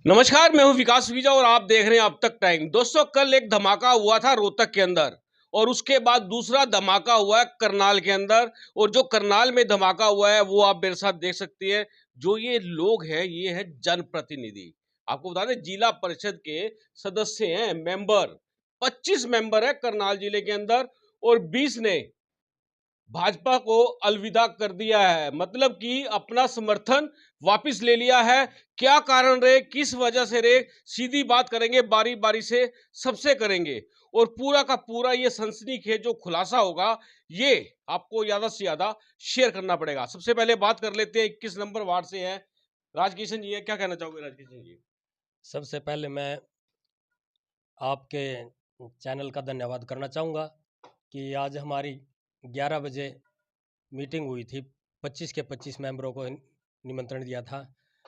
नमस्कार, मैं हूं विकास विजा और आप देख रहे हैं अब तक टाइम। दोस्तों, कल एक धमाका हुआ था रोहतक के अंदर और उसके बाद दूसरा धमाका हुआ है करनाल के अंदर। और जो करनाल में धमाका हुआ है वो आप मेरे साथ देख सकती हैं। जो ये लोग हैं ये है जनप्रतिनिधि। आपको बता दें, जिला परिषद के सदस्य हैं, मेंबर 25 मेंबर है करनाल जिले के अंदर और 20 ने भाजपा को अलविदा कर दिया है, मतलब कि अपना समर्थन वापस ले लिया है। क्या कारण रहे, किस वजह से रहे, सीधी बात करेंगे, बारी बारी से सबसे करेंगे और पूरा का पूरा ये सनसनीखेज जो खुलासा होगा ये आपको ज्यादा से ज्यादा शेयर करना पड़ेगा। सबसे पहले बात कर लेते हैं 21 नंबर वार्ड से है राजकिशन जी है। क्या कहना चाहोगे राजकिशन जी? सबसे पहले मैं आपके चैनल का धन्यवाद करना चाहूँगा कि आज हमारी 11 बजे मीटिंग हुई थी। 25 के 25 मेंबरों को निमंत्रण दिया था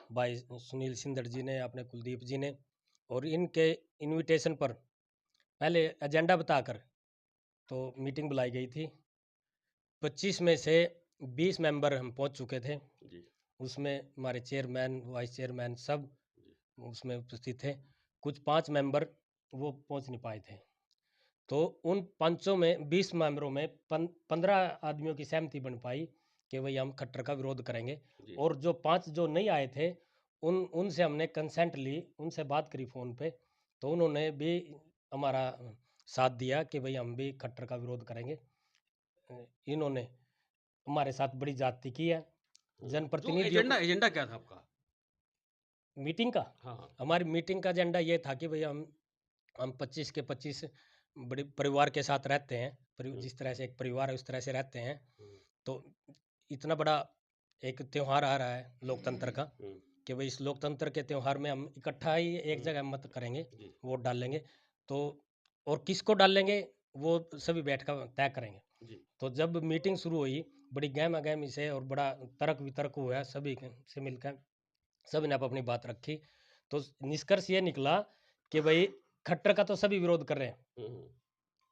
भाई सुनील सिंदर जी ने, अपने कुलदीप जी ने, और इनके इनविटेशन पर पहले एजेंडा बताकर तो मीटिंग बुलाई गई थी। 25 में से 20 मेंबर हम पहुंच चुके थे। जी। उसमें हमारे चेयरमैन, वाइस चेयरमैन सब उसमें उपस्थित थे। कुछ 5 मेंबर वो पहुंच नहीं पाए थे। तो उन पाँचों में 20 मेंबरों में 15 आदमियों की सहमति बन पाई कि भाई हम खट्टर का विरोध करेंगे। जी। और जो 5 जो नहीं आए थे उन उनसे हमने कंसेंट ली, उनसे बात करी फ़ोन पे, तो उन्होंने भी हमारा साथ दिया कि भाई हम भी खट्टर का विरोध करेंगे। इन्होंने हमारे साथ बड़ी ज़्यादती की है तो जनप्रतिनिधियों एजेंडा को। एजेंडा क्या था आपका? मीटिंग का, हाँ हाँ। हमारी मीटिंग का एजेंडा ये था कि भाई हम 25 के 25 बड़े परिवार के साथ रहते हैं। जिस तरह से एक परिवार है उस तरह से रहते हैं। हम्म, तो इतना बड़ा एक त्योहार आ रहा है लोकतंत्र का, हम्म, कि भाई इस लोकतंत्र के त्योहार में हम इकट्ठा ही एक हम्म, जगह मत करेंगे, जी। वोट डालेंगे। तो और किसको डालेंगे वो सभी बैठ कर तय करेंगे। जी। तो जब मीटिंग शुरू हुई बड़ी गहमा गहमी से और बड़ा तर्क वितर्क हुआ से मिलकर सभी ने अपनी बात रखी। तो निष्कर्ष ये निकला कि भाई खट्टर का तो सभी विरोध कर रहे हैं। हम्म,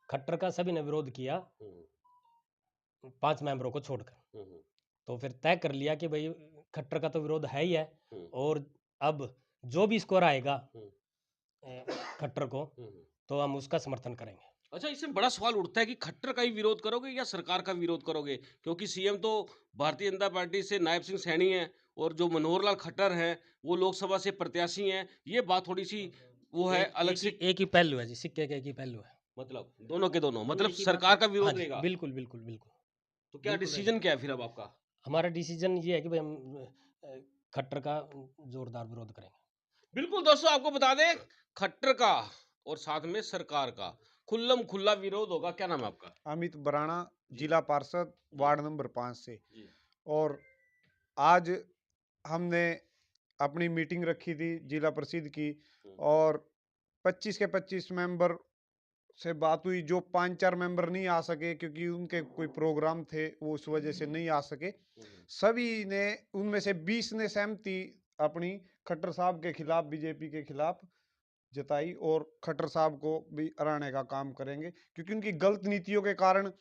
खट्टर का सभी ने विरोध किया, हम्म, 5 मेंबरों को छोड़कर। हम्म, तो फिर तय कर लिया कि भाई खट्टर का तो विरोध है ही है। हम्म, और अब जो भी स्कोर आएगा हम्म, खट्टर को, हम्म। तो हम उसका समर्थन करेंगे। अच्छा, इसमें बड़ा सवाल उठता है कि खट्टर का ही विरोध करोगे या सरकार का विरोध करोगे? क्योंकि सीएम तो भारतीय जनता पार्टी से नायब सिंह सैनी है और जो मनोहर लाल खट्टर हैं वो लोकसभा से प्रत्याशी हैं। ये बात थोड़ी सी वो है एक अलग एक ही से। एक ही पहलू है जी, सिक्के के एक ही पहलू है। मतलब दोनों के दोनों, वो मतलब एक ही बात सरकार है। का हाँ विरोध जी, रहेगा। बिल्कुल बिल्कुल बिल्कुल। तो क्या बिल्कुल डिसीजन रहेगा। क्या है फिर अब आपका? हमारा डिसीजन ये है कि भाई हम खट्टर का जोरदार विरोध करेंगे। बिल्कुल दोस्तों, आपको बता दें, खट्टर का और साथ में सरकार का खुल्लम खुल्ला विरोध होगा। क्या नाम है आपका? अमित बराड़ा, जी। जिला पार्षद जी। वार्ड नंबर 5 से। जी। और आज हमने अपनी मीटिंग रखी थी जिला परिषद की। हम्म, और 25 के 25 मेंबर से बात हुई। जो 5-4 मेंबर नहीं आ सके क्योंकि उनके कोई प्रोग्राम थे, वो उस वजह से नहीं आ सके। हम्म, सभी ने, उनमें से 20 ने सहमति अपनी खट्टर साहब के खिलाफ, बीजेपी के खिलाफ जताई और खट्टर साहब को भी हराने का काम करेंगे। क्योंकि उनकी गलत नीतियों के कारण,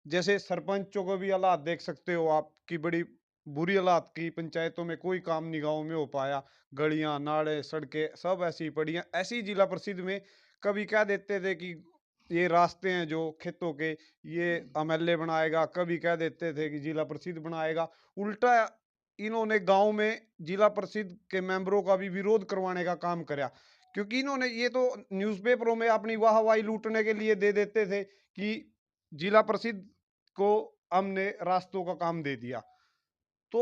जैसे सरपंचों को भी हालात देख सकते हो आप, कि बड़ी बुरी हालात की पंचायतों में कोई काम नहीं गाँव में हो पाया। गलियां, नाले, सड़कें सब ऐसी ही पड़ी हैं। ऐसी ही जिला परिषद में कभी कह देते थे कि ये रास्ते हैं जो खेतों के, ये एमएलए बनाएगा, कभी कह देते थे कि जिला परिषद बनाएगा। उल्टा इन्होंने गांव में जिला परिषद के मेंबरों का भी विरोध करवाने का काम करा। क्योंकि इन्होंने ये तो न्यूज़पेपरों में अपनी वाहवाही लूटने के लिए दे देते थे कि जिला परिषद को हमने रास्तों का काम दे दिया। तो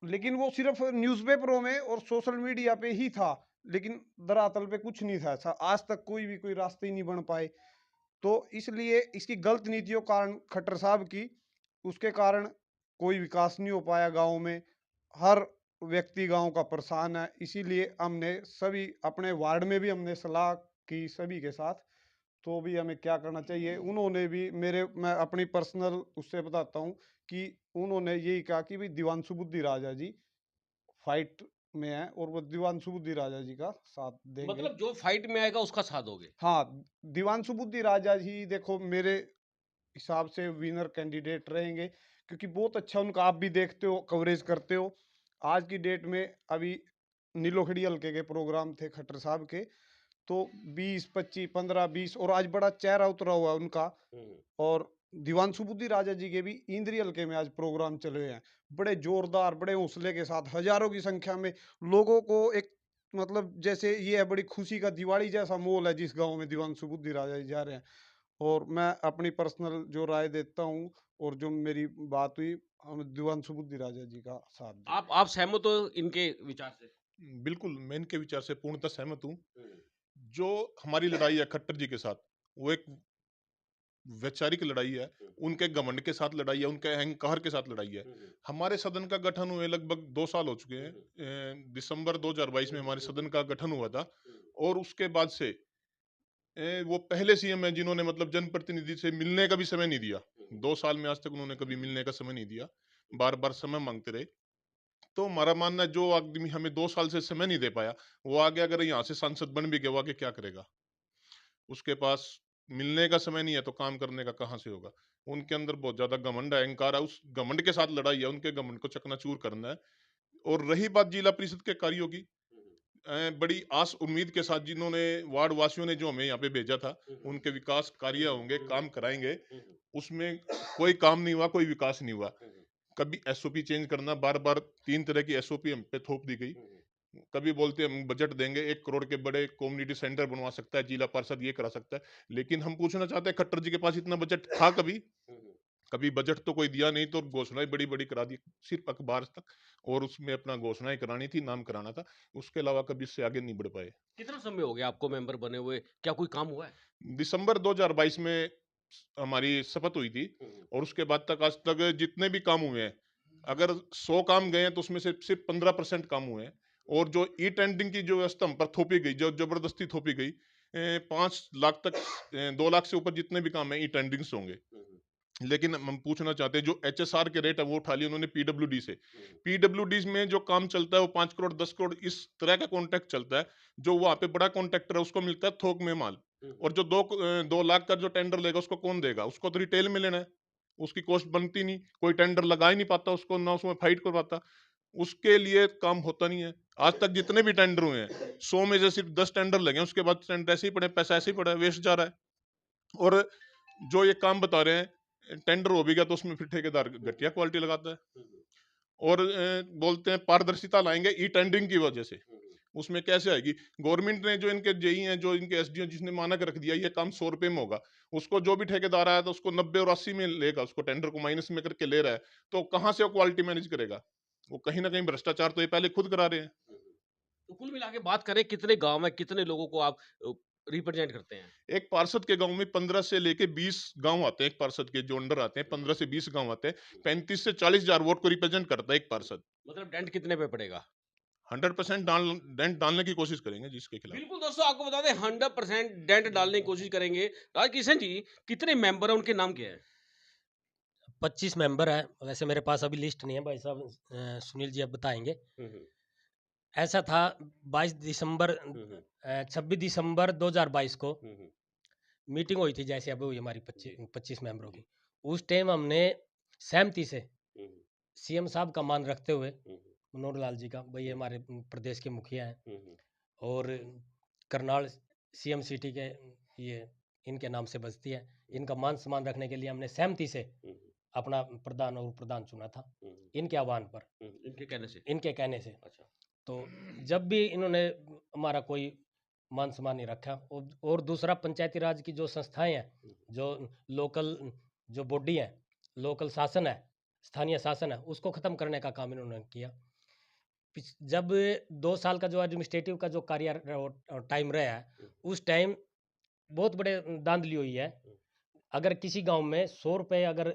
लेकिन वो सिर्फ न्यूज़पेपरों में और सोशल मीडिया पे ही था, लेकिन धरातल पे कुछ नहीं था ऐसा। आज तक कोई भी कोई रास्ते ही नहीं बन पाए। तो इसलिए इसकी गलत नीतियों के कारण, खट्टर साहब की, उसके कारण कोई विकास नहीं हो पाया गाँव में। हर व्यक्ति गाँव का परेशान है। इसीलिए हमने सभी अपने वार्ड में भी हमने सलाह की सभी के साथ। तो भी हमें क्या करना चाहिए, उन्होंने भी मैं अपनी पर्सनल उससे बताता हूँ कि उन्होंने यही कहा कि भाई दिवानसु बुद्धि राजा जी फाइट में है और वो दिवानसु बुद्धि राजा जी का साथ देंगे। मतलब जो फाइट में आएगा उसका साथ दोगे? हाँ, दिवानसु बुद्धि राजा जी देखो मेरे हिसाब से विनर कैंडिडेट रहेंगे। क्योंकि बहुत अच्छा उनका, आप भी देखते हो, कवरेज करते हो। आज की डेट में अभी नीलोखड़ी हल्के के प्रोग्राम थे खट्टर साहब के, तो 20 25 15 20 और आज बड़ा चेहरा उतरा हुआ है उनका। और दीवानशु बुद्धि राजा जी के भी इंद्री हल्के में आज प्रोग्राम चले हुए हैं, बड़े जोरदार, बड़े हौसले के साथ, हजारों की संख्या में लोगों को एक मतलब जैसे ये है बड़ी खुशी का दिवाली जैसा माहौल है जिस गांव में दीवानशु बुद्धि राजा जी जा रहे हैं। और मैं अपनी पर्सनल जो राय देता हूँ और जो मेरी बात हुई, हम दीवानशु बुद्धि राजा जी का साथ दें। आप सहमत हो इनके विचार से? बिल्कुल, मैं इनके विचार से पूर्णतः सहमत हूँ। जो हमारी लड़ाई है खट्टर जी के साथ, वो एक वैचारिक लड़ाई है, उनके घमंड के साथ लड़ाई है, उनके अहंकार के साथ लड़ाई है। हमारे सदन का गठन हुए लगभग 2 साल हो चुके हैं। दिसंबर 2022 में हमारे सदन का गठन हुआ था और उसके बाद से वो पहले सीएम हैं जिन्होंने मतलब जनप्रतिनिधि से मिलने का भी समय नहीं दिया। 2 साल में आज तक उन्होंने कभी मिलने का समय नहीं दिया, बार-बार समय माँगते रहे। तो हमारा मानना है जो आदमी हमें 2 साल से समय नहीं दे पाया, वो आगे अगर यहाँ से सांसद बन भी गया, वो आगे क्या करेगा? उसके पास मिलने का समय नहीं है तो काम करने का कहाँ से होगा? उनके अंदर बहुत ज़्यादा घमंड है, अहंकार है, उस घमंड के साथ लड़ाई है, उनके घमंड को चकनाचूर करना है। और रही बात जिला परिषद के कार्यों की, बड़ी आस उम्मीद के साथ जिन्होंने वार्ड वासियों ने जो हमें यहाँ पे भेजा था, उनके विकास कार्य होंगे, काम कराएँगे, उसमें कोई काम नहीं हुआ, कोई विकास नहीं हुआ। कभी एसओपी चेंज करना, बार-बार 3 तरह की एसओपी हम पे थोप दी गई। कभी बोलते हैं हम बजट देंगे, 1 करोड़ के बड़े कम्युनिटी सेंटर बनवा सकता है, जिला पार्षद ये करा सकता है। लेकिन हम पूछना चाहते हैं खट्टर जी के पास इतना बजट था कभी? कभी बजट तो कोई दिया नहीं, तो घोषणाएँ बड़ी-बड़ी करा दी, सिर्फ़ अखबार तक, और उसमें अपना घोषणाएँ करानी थी, नाम कराना था। उसके अलावा कभी इससे आगे नहीं बढ़ पाए। कितना समय हो गया आपको मेंबर बने हुए? क्या कोई काम हुआ है? दिसंबर 2022 में हमारी शपथ हुई थी और उसके बाद तक आज तक जितने भी काम हुए हैं, अगर 100 काम गए हैं तो उसमें से सिर्फ 15% काम हुए हैं। और जो ई टेंडरिंग की जो व्यवस्था हम पर थोपी गई, जो जबरदस्ती थोपी गई, 5 लाख तक, 2 लाख से ऊपर जितने भी काम है ई टेंडरिंग से होंगे। लेकिन हम पूछना चाहते हैं जो एचएसआर के रेट है वो उठा लिए उन्होंने पीडब्ल्यूडी से। पीडब्ल्यूडी में जो काम चलता है वो 5 करोड़ 10 करोड़ इस तरह का कॉन्ट्रैक्ट चलता है। जो वहाँ पे बड़ा कॉन्ट्रैक्टर है उसको मिलता है थोक में माल। और जो 2 लाख का जो टेंडर लेगा उसको कौन देगा? उसको तो रिटेल में लेना है। उसकी कॉस्ट बनती नहीं, कोई टेंडर लगा ही नहीं पाता उसको, ना उसमें फाइट कर पाता। उसके लिए काम होता नहीं है। आज तक जितने भी टेंडर हुए हैं 100 में से सिर्फ 10 टेंडर लगे हैं, उसके बाद टेंडर ऐसे ही पड़े, पैसा ऐसे ही पड़ा है, वेस्ट जा रहा है। और जो ये काम बता रहे हैं, टेंडर हो भी गया तो उसमें फिर ठेकेदार घटिया क्वालिटी लगाता है। और बोलते हैं पारदर्शिता लाएंगे ई टेंडरिंग की वजह से। उसमें कैसे आएगी? गवर्नमेंट ने जो इनके जेई हैं, जो इनके एसडीओ, जिसने मानक रख दिया ये काम 100 रुपए में होगा, उसको जो भी ठेकेदार आया तो उसको 90 और 80 में लेगा, उसको टेंडर को माइनस में करके ले रहा है, तो कहाँ से वो क्वालिटी मैनेज करेगा? वो कहीं ना कहीं भ्रष्टाचार तो ये पहले खुद करा रहे हैं। तो कुल मिला के बात करें, कितने गाँव में कितने लोगों को आप रिप्रेजेंट करते हैं? एक पार्षद के गांव में 15 से लेके 20 गांव आते हैं, एक पार्षद के जो अंडर आते हैं 15 से 20 गांव आते हैं। 35 से 40 हजार वोट को रिप्रेजेंट करता है एक पार्षद। मतलब डेंट कितने पे पड़ेगा? 100% डेंट डालने की कोशिश करेंगे जिसके खिलाफ। बिल्कुल दोस्तों, आपको बता दें 100% डेंट डालने की कोशिश करेंगे। राजकिशन जी, कितने मेंबर हैं, उनके नाम क्या है? 25 मेंबर हैं। वैसे मेरे पास अभी लिस्ट नहीं है, भाई साहब सुनील जी अब बताएंगे। ऐसा था 22 दिसंबर 26 दिसंबर 2022 को मीटिंग हुई थी, जैसे अब हुई हमारी 25 मेंबरों की। उस टाइम हमने सहमति से सीएम साहब का मान रखते हुए, मनोहर लाल जी का, भाई ये हमारे प्रदेश के मुखिया हैं, और करनाल सीएम सिटी के ये इनके नाम से बजती है, इनका मान सम्मान रखने के लिए हमने सहमति से अपना प्रधान और प्रधान चुना था, इनके आह्वान पर, इनके कहने से। इनके कहने से। अच्छा। तो जब भी इन्होंने हमारा कोई मान सम्मान नहीं रखा, और दूसरा पंचायती राज की जो संस्थाएं हैं, जो लोकल जो बॉडी है, लोकल शासन है, स्थानीय शासन है, उसको ख़त्म करने का काम इन्होंने किया। जब 2 साल का जो एडमिनिस्ट्रेटिव का जो कार्य टाइम रहा है, उस टाइम बहुत बड़े धांधली हुई है। अगर किसी गांव में 100 रुपये अगर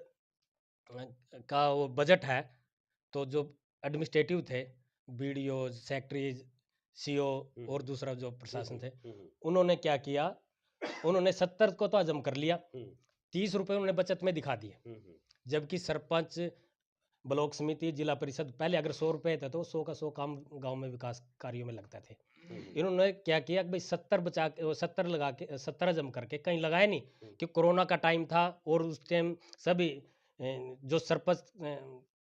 का वो बजट है, तो जो एडमिनिस्ट्रेटिव थे, बीडीओ, सेक्रेटरीज, सीओ और दूसरा जो प्रशासन थे, उन्होंने क्या किया, उन्होंने 70 को तो हजम कर लिया, 30 रुपये उन्होंने बचत में दिखा दिए। जबकि सरपंच, ब्लॉक समिति, जिला परिषद पहले अगर 100 रुपये थे तो 100 का 100 काम गांव में विकास कार्यों में लगता थे। इन्होंने क्या किया कि भाई 70 बचा के, 70 लगा के, 70 हजम करके, कहीं लगाया नहीं कि कोरोना का टाइम था और उस टाइम सभी जो सरपंच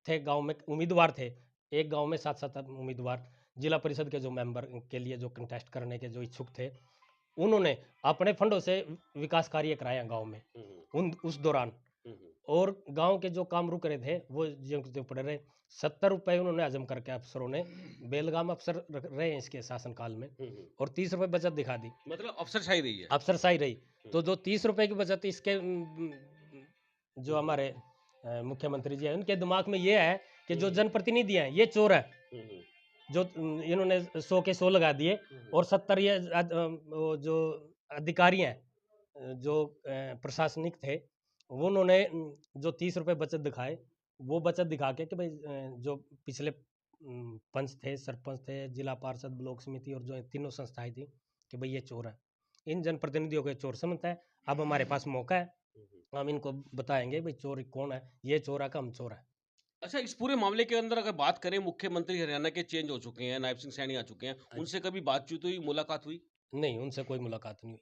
थे गांव में, उम्मीदवार थे, एक गांव में 7-7 उम्मीदवार, जिला परिषद के जो मेंबर के लिए जो कंटेस्ट करने के जो इच्छुक थे, उन्होंने अपने फंडों से विकास कार्य कराया गांव में उस दौरान। और गांव के जो काम रुक रहे थे वो ज्यों के त्यों पड़े रहे। 70 रुपए उन्होंने हजम करके अफसरों ने, बेलगाम अफसर रहे हैं इसके शासनकाल में, और 30 रुपए बचत दिखा दी, मतलब अफसरशाही रही है। अफसरशाही रही। तो जो 30 रुपए की बचत इसके जो हमारे मुख्यमंत्री जी हैं उनके दिमाग में ये है कि जो जनप्रतिनिधि हैं ये चोर है, जो इन्होंने 100 के 100 लगा दिए, और 70 ये वो जो अधिकारी हैं जो प्रशासनिक थे, वो उन्होंने जो 30 रुपए बचत दिखाए, वो बचत दिखा के कि भाई जो पिछले पंच थे, सरपंच थे, जिला पार्षद, ब्लॉक समिति और जो तीनों संस्थाएं थी, कि भाई ये चोर है, इन जनप्रतिनिधियों को चोर समझता है। अब हमारे पास मौका है, हम इनको बताएंगे भाई चोर कौन है, ये चोर है का हम चोर है। अच्छा, इस पूरे मामले के अंदर अगर बात करें, मुख्यमंत्री हरियाणा के चेंज हो चुके हैं, नायब सिंह सैनी आ चुके हैं, उनसे कभी बातचीत हुई, मुलाकात हुई? नहीं, उनसे कोई मुलाकात नहीं हुई।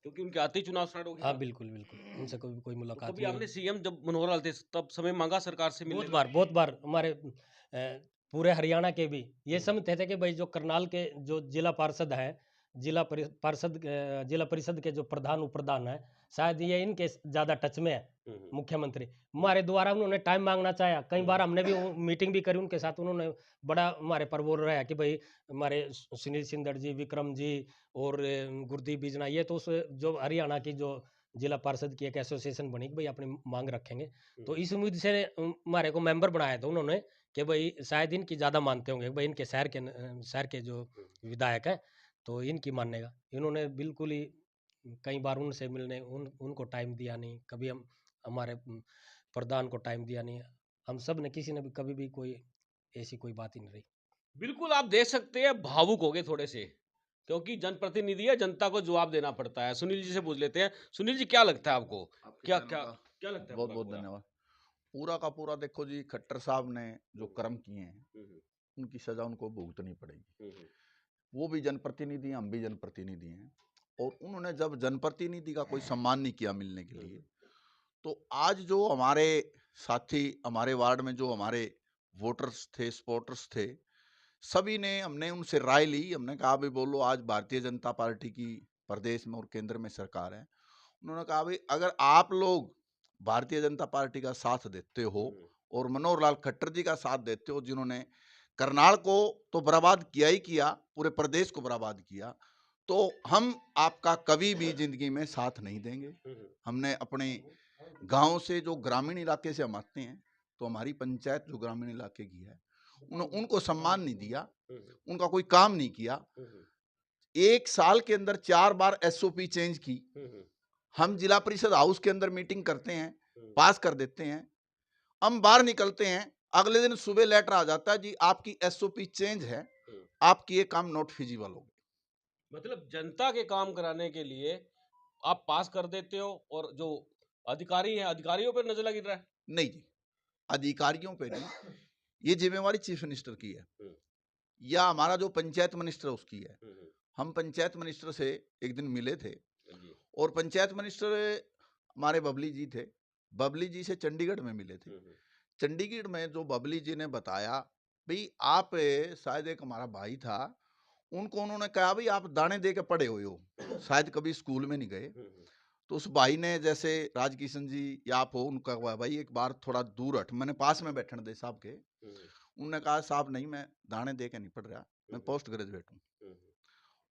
क्योंकि उनके आते ही चुनाव स्टार्ट हो गया। हाँ बिल्कुल बिल्कुल, उनसे कभी कोई मुलाकात कभी नहीं आपने हुई। सीएम जब मनोहर लाल थे तब समय मांगा सरकार से मिलने का? बहुत बार हमारे पूरे हरियाणा के भी ये समझते थे कि भाई जो करनाल के जो जिला पार्षद है, जिला परिषद के जो प्रधान उपप्रधान है, शायद ये इनके ज़्यादा टच में है मुख्यमंत्री। हमारे द्वारा उन्होंने टाइम मांगना चाहा, कई बार हमने भी मीटिंग भी करी उनके साथ, उन्होंने बड़ा हमारे पर बोल रहा है कि भाई हमारे सुनील सिंदड़ जी, विक्रम जी और गुरदीप बिजना, ये तो उस जो हरियाणा की जो जिला पार्षद की एक एसोसिएशन बनी कि भाई अपनी मांग रखेंगे, तो इस उम्मीद से हमारे को मेंबर बनाया था उन्होंने कि भाई शायद इनकी ज़्यादा मानते होंगे, भाई इनके शहर के जो विधायक हैं तो इनकी मानेगा। इन्होंने बिल्कुल ही कई बार उनसे मिलने उनको टाइम दिया नहीं, कभी हम हमारे प्रधान को टाइम दिया नहीं, हम सब ने किसी ने भी कभी भी कोई ऐसी कोई बात ही नहीं रही। बिल्कुल, आप देख सकते हैं भावुक हो गए थोड़े से, क्योंकि जनप्रतिनिधि है, जनता को जवाब देना पड़ता है। सुनील जी से पूछ लेते हैं। सुनील जी, क्या लगता है आपको? क्या क्या क्या लगता है? बहुत पूरा बहुत पूरा? धन्यवाद। पूरा का पूरा देखो जी, खट्टर साहब ने जो कर्म किए हैं हम्म, उनकी सजा उनको भुगतनी पड़ेगी। हम्म, वो भी जनप्रतिनिधि हैं, हम भी जनप्रतिनिधि हैं, और उन्होंने जब जनप्रतिनिधि का कोई सम्मान नहीं किया मिलने के लिए, तो आज जो हमारे साथी, हमारे वार्ड में जो हमारे वोटर्स थे, सपोर्टर्स थे, सभी ने, हमने उनसे राय ली। हमने कहा भाई बोलो, आज भारतीय जनता पार्टी की प्रदेश में और केंद्र में सरकार है। उन्होंने कहा भाई अगर आप लोग भारतीय जनता पार्टी का साथ देते हो और मनोहर लाल खट्टर जी का साथ देते हो, जिन्होंने करनाल को तो बर्बाद किया ही किया, पूरे प्रदेश को बर्बाद किया, तो हम आपका कभी भी जिंदगी में साथ नहीं देंगे। हमने अपने गांव से, जो ग्रामीण इलाके से हम आते हैं, तो हमारी पंचायत जो ग्रामीण इलाके की है, उनको सम्मान नहीं दिया, उनका कोई काम नहीं किया। 1 साल के अंदर 4 बार एसओपी चेंज की। हम जिला परिषद हाउस के अंदर मीटिंग करते हैं, पास कर देते हैं, हम बाहर निकलते हैं, अगले दिन सुबह लेटर आ जाता है जी आपकी एसओपी चेंज है, आपकी ये काम नॉट फिजिबल हो गया। मतलब जनता के काम कराने के लिए आप पास कर देते हो, और जो अधिकारी है, अधिकारियों पर नजर लग रहा है? नहीं जी, अधिकारियों पे नहीं, ये जिम्मेवारी चीफ मिनिस्टर की है, या हमारा जो पंचायत मिनिस्टर उसकी है। हम पंचायत मिनिस्टर से एक दिन मिले थे, और पंचायत मिनिस्टर हमारे बबली जी थे, बबली जी से चंडीगढ़ में मिले थे। चंडीगढ़ में जो बबली जी ने बताया, भाई आप शायद एक हमारा भाई था, उनको उन्होंने कहा भाई आप दाने दे के पढ़े हुए हो, शायद कभी स्कूल में नहीं गए। तो उस भाई ने, जैसे राजकिशन जी या आप हो, उनका कहा भाई एक बार थोड़ा दूर हट, मैंने पास में बैठने दे साहब के। उन्होंने कहा साहब नहीं, मैं दाने दे के नहीं पढ़ रहा, मैं पोस्ट ग्रेजुएट हूँ।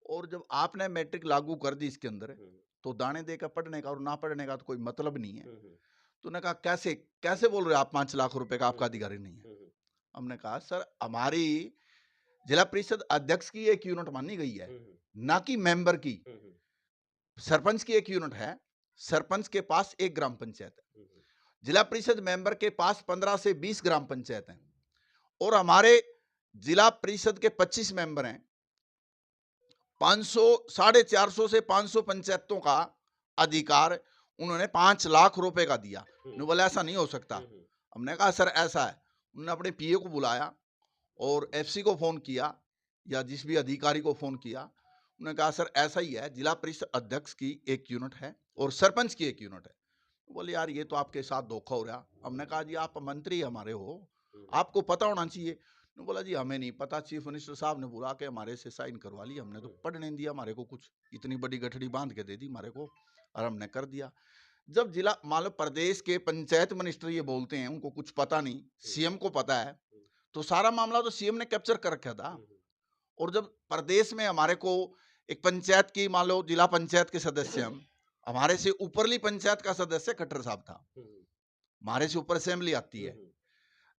और जब आपने मैट्रिक लागू कर दी इसके अंदर, तो दाने दे के पढ़ने का और ना पढ़ने का तो कोई मतलब नहीं है। तो उन्होंने कहा कैसे कैसे बोल रहे हो आप, 5 लाख रुपए का आपका अधिकारी नहीं है। हमने कहा सर, हमारी जिला परिषद अध्यक्ष की एक यूनिट मानी गई है, ना कि मेंबर की। सरपंच की एक यूनिट है, सरपंच के पास 1 ग्राम पंचायत है, जिला परिषद मेंबर के पास 15 से 20 ग्राम पंचायत है, और हमारे जिला परिषद के 25 मेंबर हैं। 450 से 500 पंचायतों का अधिकार उन्होंने 5 लाख रुपए का दिया। उन्होंने बोला ऐसा नहीं हो सकता। हमने कहा सर ऐसा है। उन्होंने अपने पीए को बुलाया और एफसी को फोन किया, या जिस भी अधिकारी को फोन किया। उन्होंने कहा सर ऐसा ही है, जिला परिषद अध्यक्ष की एक यूनिट है और सरपंच की एक यूनिट है। बोले यार ये तो आपके साथ धोखा हो रहा। हमने कहा जी आप मंत्री हमारे हो, आपको पता होना चाहिए। उन्होंने बोला जी हमें नहीं पता, चीफ मिनिस्टर साहब ने बुला के हमारे से साइन करवा लिया, हमने तो पढ़ने नहीं दिया, हमारे को कुछ इतनी बड़ी गठड़ी बांध के दे दी हमारे को और हमने कर दिया। जब जिला मान लो प्रदेश के पंचायत मिनिस्टर ये बोलते हैं उनको कुछ पता नहीं, सीएम को पता है, तो सारा मामला तो सीएम ने कैप्चर कर रखा था। और जब प्रदेश में हमारे को एक पंचायत की मान लो जिला पंचायत के सदस्य हम, हमारे से ऊपरली पंचायत का सदस्य खट्टर साहब था, हमारे से ऊपर असेंबली आती है।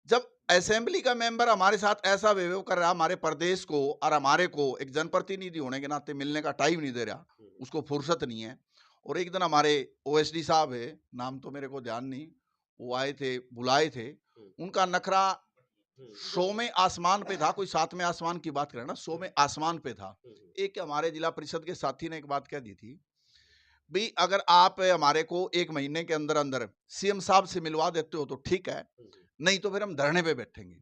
जब असेंबली का मेंबर हमारे साथ ऐसा व्यवहार कर रहा, हमारे प्रदेश को और हमारे को एक जनप्रतिनिधि होने के नाते मिलने का टाइम नहीं दे रहा, उसको फुर्सत नहीं है। और एक दिन हमारे ओएसडी साहब है, नाम तो मेरे को ध्यान नहीं, वो आए थे, बुलाए थे, उनका नखरा 100वें आसमान पे था, कोई 7वें आसमान की बात करें ना, 100वें आसमान पे था। एक हमारे जिला परिषद के साथी ने एक बात कह दी थी, भाई अगर आप हमारे को 1 महीने के अंदर अंदर सीएम साहब से मिलवा देते हो तो ठीक है, नहीं तो फिर हम धरने पे बैठेंगे।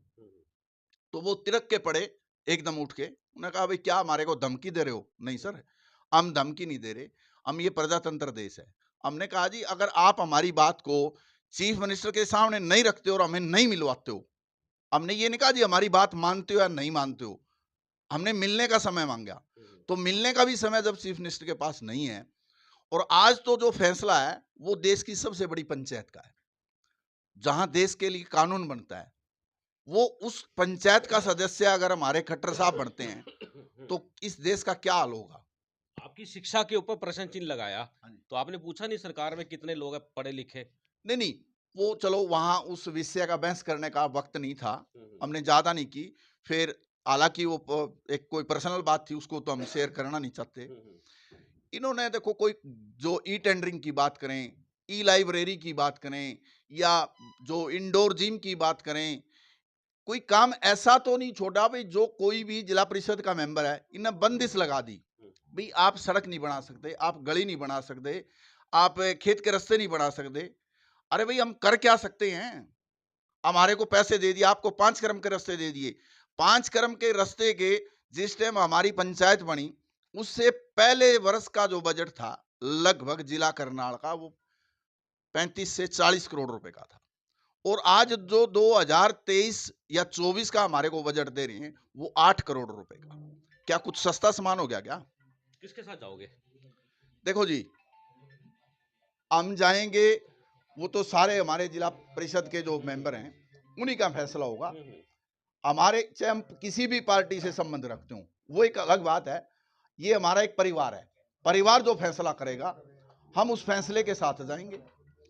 तो वो तिरक के पड़े एकदम उठ के, उन्होंने कहा भाई क्या हमारे को धमकी दे रहे हो? नहीं सर, हम धमकी नहीं दे रहे, हम ये प्रजातंत्र देश है। हमने कहा जी अगर आप हमारी बात को चीफ मिनिस्टर के सामने नहीं रखते हो और हमें नहीं मिलवाते हो, हमने ये नहीं कहा जी हमारी बात मानते हो या नहीं मानते हो, हमने मिलने का समय मांगा। तो मिलने का भी समय जब चीफ मिनिस्टर के पास नहीं है, और आज तो जो फैसला है वो देश की सबसे बड़ी पंचायत का है, जहां देश के लिए कानून बनता है, वो उस पंचायत का सदस्य अगर हमारे खट्टर साहब बनते हैं तो इस देश का क्या हाल होगा। आपकी शिक्षा के ऊपर प्रश्न चिन्ह लगाया, हाँ जी। तो आपने पूछा नहीं सरकार में कितने लोग हैं पढ़े लिखे? नहीं नहीं, वो चलो वहां उस विषय का बहस करने का वक्त नहीं था, हमने ज्यादा नहीं की। फिर हालांकि वो एक कोई पर्सनल बात थी, उसको तो हम शेयर करना नहीं चाहते। इन्होंने देखो कोई जो ई टेंडरिंग की बात करें, ई लाइब्रेरी की बात करें, या जो इंडोर जिम की बात करें, कोई काम ऐसा तो नहीं छोड़ा भाई जो कोई भी जिला परिषद का मेंबर है इन्हें बंदिश लगा दी, भाई आप सड़क नहीं बना सकते, आप गली नहीं बना सकते, आप खेत के रास्ते नहीं बना सकते। अरे भाई हम कर क्या सकते हैं? हमारे को पैसे दे दिए, आपको 5 क्रम के रास्ते दे दिए। 5 क्रम के रास्ते के जिस टाइम हमारी पंचायत बनी उससे पहले वर्ष का जो बजट था लगभग जिला करनाल का वो 35 से 40 करोड़ रुपए का था, और आज जो 2023 या 24 का हमारे को बजट दे रहे हैं वो 8 करोड़ रुपए का। क्या कुछ सस्ता सामान हो गया क्या? किसके साथ जाओगे? देखो जी, हम जाएंगे, वो तो सारे हमारे जिला परिषद के जो मेंबर हैं उन्हीं का फैसला होगा। हमारे चाहे हम किसी भी पार्टी से संबंध रखते हो वो एक अलग बात है, ये हमारा एक परिवार है, परिवार जो फैसला करेगा हम उस फैसले के साथ जाएंगे।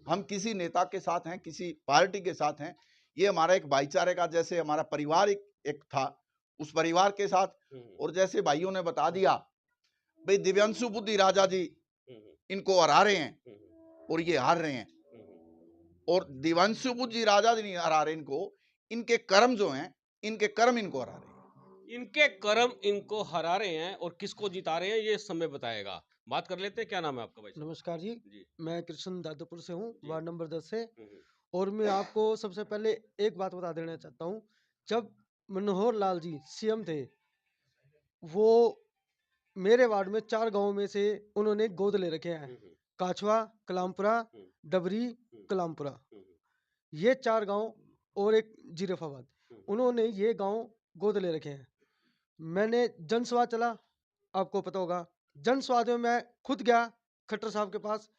हम किसी नेता के साथ हैं, किसी पार्टी के साथ हैं, ये हमारा एक भाईचारे का, जैसे हमारा परिवार एक था उस परिवार के साथ। और जैसे भाइयों ने बता दिया भाई दिव्यांशु बुद्धि राजा जी इनको हरा रहे हैं और ये हार रहे हैं, और दिव्यांशु बुद्धि राजा जी नहीं हरा रहे इनको, इनके कर्म जो हैं, इनके कर्म इनको हरा रहे हैं। इनके कर्म इनको हरा रहे हैं और किसको जिता रहे हैं ये समय बताएगा। बात कर लेते हैं, क्या नाम है आपका भाई साहब? नमस्कार जी, जी। मैं कृष्ण दादोपुर से हूँ, जी। वार्ड नंबर 10 से। हम्म, और मैं आपको सबसे पहले एक बात बता देना चाहता हूँ, जब मनोहर लाल जी सीएम थे, वो मेरे वार्ड में 4 गांव में से उन्होंने गोद ले रखे हैं, काछवा, कलामपुरा, डबरी, कलामपुरा, ये 4 गांव और एक जीरफाबाद, उन्होंने ये गांव गोद ले रखे हैं। मैंने जनसंवाद चला, आपको पता होगा, जनसंवाद में मैं खुद गया खट्टर साहब के पास,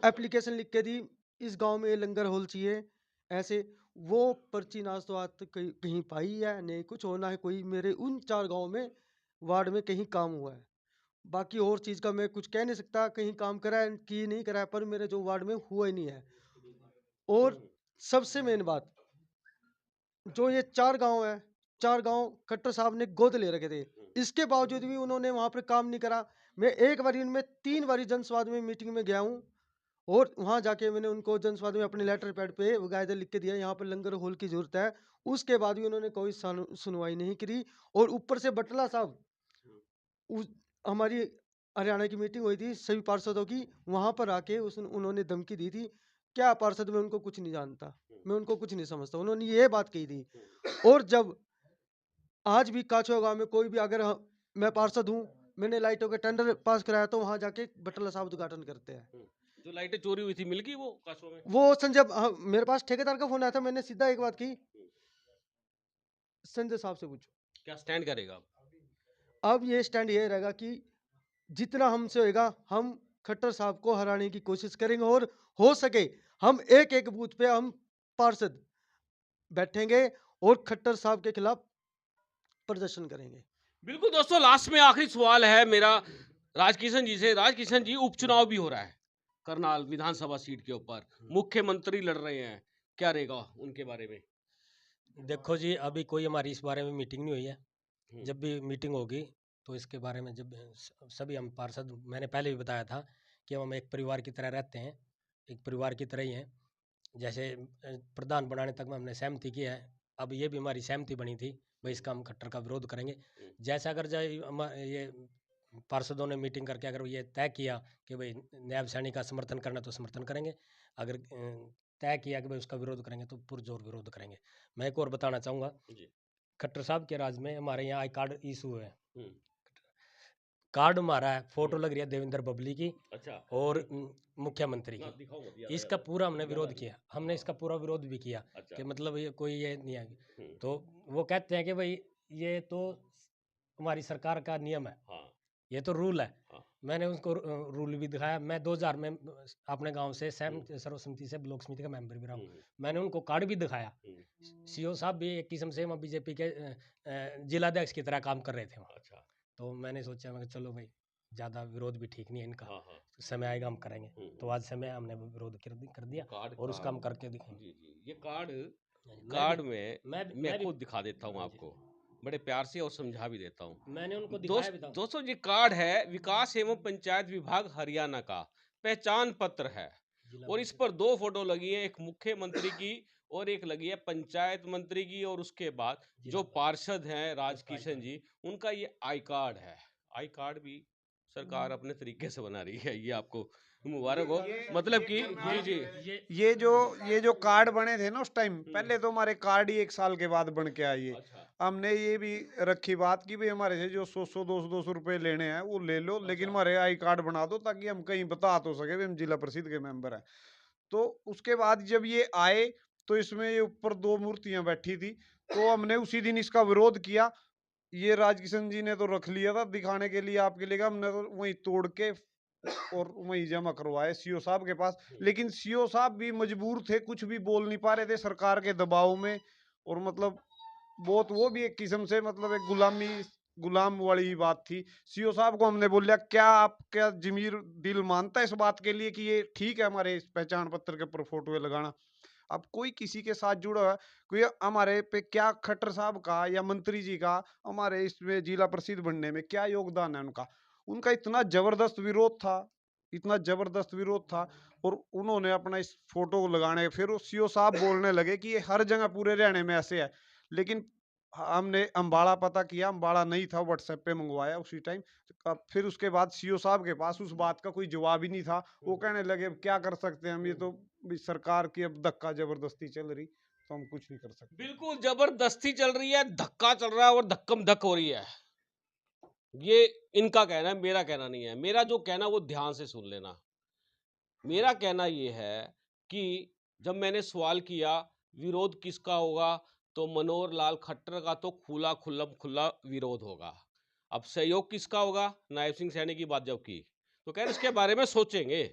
एप्लीकेशन लिख के दी, इस गांव में ये लंगर हॉल चाहिए, ऐसे। वो पर्ची नाश तो आज तक कहीं पाई है नहीं, कुछ होना है कोई मेरे उन 4 गांव में वार्ड में कहीं काम हुआ है। बाकी और चीज़ का मैं कुछ कह नहीं सकता, कहीं काम करा है कि नहीं करा है, पर मेरे जो वार्ड में हुआ ही नहीं है। और सबसे मेन बात, जो ये 4 गांव है, 4 गांव खट्टर साहब ने गोद ले रखे थे, इसके बावजूद भी उन्होंने वहां पर काम नहीं करा। मैं एक बार इनमें 3 बारी जनसंवाद में मीटिंग में गया हूँ, और वहां जाके मैंने उनको जनसंवाद में अपने लेटर पैड पे बाकायदा लिख के दिया यहाँ पर लंगर हॉल की जरूरत है। उसके बाद भी उन्होंने कोई सुनवाई नहीं करी। और ऊपर से बटला साहब, हमारी हरियाणा की मीटिंग हुई थी सभी पार्षदों की, वहां पर आके उन्होंने धमकी दी थी, क्या पार्षद मैं उनको कुछ नहीं जानता, मैं उनको कुछ नहीं समझता, उन्होंने ये बात कही थी। और जब आज भी काछवा गांव में कोई भी अगर मैं पार्षद हूँ, मैंने लाइटों का टेंडर पास कराया तो वहां जाके बटला साहब उद्घाटन करते हैं। जो लाइटें चोरी हुई थी मिल गई वो कासवा में? वो संजय, मेरे पास ठेकेदार का फोन आया था, मैंने सीधा एक बात की, संजय साहब से पूछो। क्या स्टैंड करेगा? अब ये स्टैंड ये रहेगा कि जितना हमसे होएगा हम खट्टर साहब को हराने की कोशिश करेंगे, और हो सके हम एक एक बूथ पे हम पार्षद बैठेंगे और खट्टर साहब के खिलाफ प्रदर्शन करेंगे। बिल्कुल दोस्तों, लास्ट में आखिरी सवाल है मेरा राजकिशन जी से। राजकिशन जी, उपचुनाव भी हो रहा है करनाल विधानसभा सीट के ऊपर, मुख्यमंत्री लड़ रहे हैं, क्या रहेगा उनके बारे में? देखो जी, अभी कोई हमारी इस बारे में मीटिंग नहीं हुई है। हम्म। जब भी मीटिंग होगी तो इसके बारे में जब सभी हम पार्षद, मैंने पहले भी बताया था कि हम एक परिवार की तरह रहते हैं, एक परिवार की तरह ही हैं। जैसे प्रधान बनाने तक में हमने सहमति की है, अब ये भी हमारी सहमति बनी थी भाई इसका हम खट्टर का विरोध करेंगे। जैसा अगर ये पार्षदों ने मीटिंग करके अगर ये तय किया कि भाई नायब सैनिक का समर्थन करना तो समर्थन करेंगे, अगर तय किया कि भाई उसका विरोध करेंगे तो पुरजोर विरोध करेंगे। मैं एक और बताना चाहूँगा, खट्टर साहब के राज में हमारे यहाँ आई कार्ड इशू है। कार्ड हमारा है, फोटो लग रही है देवेंद्र बबली की अच्छा, और मुख्यमंत्री की। इसका पूरा हमने विरोध किया, हमने इसका पूरा विरोध भी किया कि मतलब ये कोई ये नहीं है। तो वो कहते हैं कि भाई ये तो हमारी सरकार का नियम है, ये तो रूल है। मैंने उसको रूल भी दिखाया। मैं 2000 में अपने गांव से सर्वसम्मति से ब्लॉक समिति का मेंबर भी रहा हूँ। मैंने उनको कार्ड भी दिखाया। सीओ साहब भी एक किस्म से वहाँ बीजेपी के जिलाध्यक्ष की तरह काम कर रहे थे वहाँ। तो मैंने सोचा मैं चलो भाई ज़्यादा विरोध भी ठीक नहीं है इनका, तो समय आएगा हम करेंगे। तो आज समय हमने विरोध कर दिया और उसका हम करके दिखाएंगे। ये कार्ड में मैं खुद दिखा देता हूँ आपको, बड़े प्यार से और समझा भी देता हूँ। मैंने उनको दिखाया भी था। दोस्तों, ये कार्ड है विकास एवं पंचायत विभाग हरियाणा का, पहचान पत्र है, और इस पर 2 फोटो लगी है, एक मुख्यमंत्री की और एक लगी है पंचायत मंत्री की, और उसके बाद जो पार्षद हैं राजकिशन जी, उनका ये आई कार्ड है। आई कार्ड भी सरकार अपने तरीके से बना रही है, ये आपको मुबारक हो। मतलब कि जी ये जो कार्ड बने थे ना उस टाइम, पहले तो हमारे कार्ड ही 1 साल के बाद बन के आई है। अच्छा। हमने ये भी रखी बात कि भाई हमारे से जो 100 200 रुपए लेने हैं वो ले लो, लेकिन हमारे आई कार्ड बना दो ताकि हम कहीं बता तो सके भी हम जिला परिषद के मेंबर हैं। तो उसके बाद जब ये आए तो इसमें ये ऊपर 2 मूर्तियां बैठी थी, तो हमने उसी दिन इसका विरोध किया। ये राजकिशन जी ने तो रख लिया था दिखाने के लिए आपके लिए, हमने तो वहीं तोड़ के और वहीं जमा करवाए सीओ साहब के पास। लेकिन सीओ साहब भी मजबूर थे, कुछ भी बोल नहीं पा रहे थे सरकार के दबाव में, और मतलब बहुत वो भी एक किस्म से मतलब एक गुलाम वाली बात थी। सीओ साहब को हमने बोला क्या आपका जमीर दिल मानता है इस बात के लिए कि ये ठीक है हमारे इस पहचान पत्र के ऊपर फोटो लगाना? अब कोई किसी के साथ जुड़ा है, कोई हमारे पे क्या खट्टर साहब का या मंत्री जी का हमारे इसमें जिला परिषद बनने में क्या योगदान है उनका? उनका इतना जबरदस्त विरोध था, इतना जबरदस्त विरोध था, और उन्होंने अपना इस फोटो को लगाने, फिर सीओ साहब बोलने लगे कि ये हर जगह पूरे हरियाणा में ऐसे है। लेकिन हमने अम्बाड़ा पता किया, अम्बाड़ा नहीं था, व्हाट्सएप पे मंगवाया उसी टाइम। फिर उसके बाद सीओ साहब के पास उस बात का कोई जवाब ही नहीं था। वो कहने लगे अब क्या कर सकते हैं हम, ये तो भी सरकार की अब धक्का जबरदस्ती चल रही, तो हम कुछ नहीं कर सकते। बिल्कुल जबरदस्ती चल रही है, धक्का चल रहा है और धक्कम धक हो रही है। ये इनका कहना है, मेरा कहना नहीं है। मेरा जो कहना वो ध्यान से सुन लेना। मेरा कहना ये है कि जब मैंने सवाल किया विरोध किसका होगा, तो मनोहर लाल खट्टर का तो खुला विरोध होगा। अब सहयोग किसका होगा? नायब सिंह सैनी की बात जब की तो कह रहे इसके बारे में सोचेंगे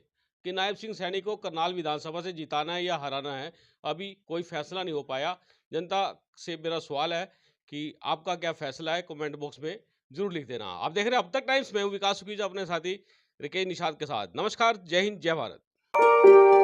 कि नायब सिंह सैनी को करनाल विधानसभा से जिताना है या हराना है। अभी कोई फैसला नहीं हो पाया। जनता से मेरा सवाल है कि आपका क्या फैसला है, कमेंट बॉक्स में जरूर लिख देना। आप देख रहे हैं अब तक टाइम्स में, हूं विकास सुखीजा अपने साथी रिकेश निषाद के साथ। नमस्कार, जय हिंद, जय भारत।